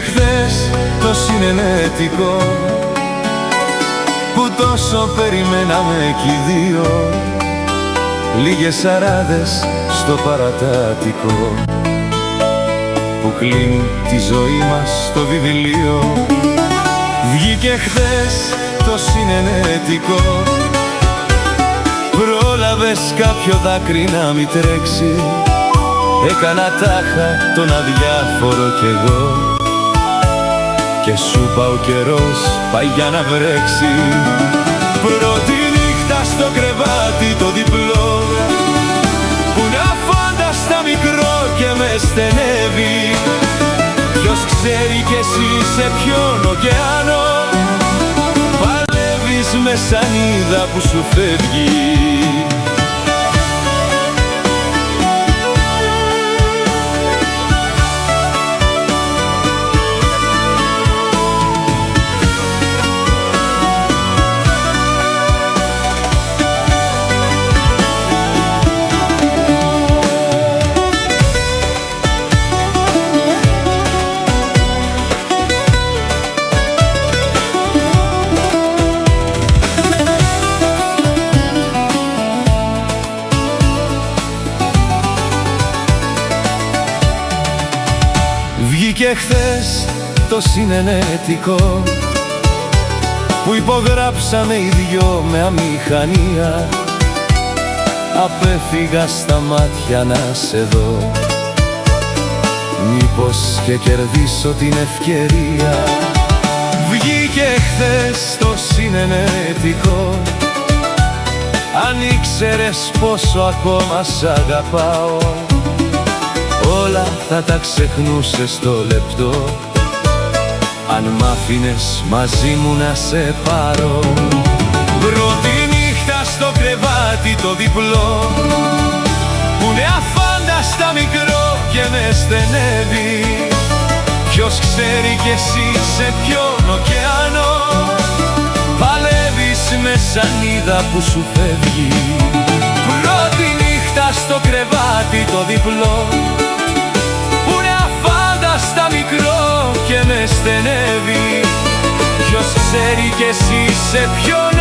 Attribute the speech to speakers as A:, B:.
A: χθες το συνενετικό που τόσο περιμέναμε κι οι δύο, λίγες αράδες στο παρατάτικο που κλείνει τη ζωή μας στο βιβλίο. Βγήκε χθες το συνενετικό, πρόλαβες κάποιο δάκρυ να μη τρέξει, έκανα τάχα τον αδιάφορο κι εγώ και σου είπα ο καιρός πάει για να βρέξει. Πρώτη νύχτα στο κρεβάτι το διπλό που είναι αφάνταστα μικρό και με στενεύει. Ποιος ξέρει κι εσύ σε ποιον ωκεάνο παλεύεις με σανίδα που σου φεύγει. Βγήκε χθες το συνενετικό που υπογράψαμε οι δυο με αμηχανία. Απέφυγα στα μάτια να σε δω, μήπως και κερδίσω την ευκαιρία. Βγήκε χθες το συνενετικό, αν ήξερες πόσο ακόμα σ' αγαπάω, όλα θα τα ξεχνούσες το λεπτό αν μ' άφηνες μαζί μου να σε πάρω. Πρώτη νύχτα στο κρεβάτι το διπλό που είναι αφάνταστα μικρό και με στενεύει. Ποιος ξέρει κι εσύ σε ποιον ωκεάνο παλεύεις με σανίδα που σου φεύγει. Πρώτη νύχτα στο κρεβάτι το διπλό που είναι αφάνταστα μικρό και με στενεύει. Ποιος ξέρει κι εσύ σε ποιον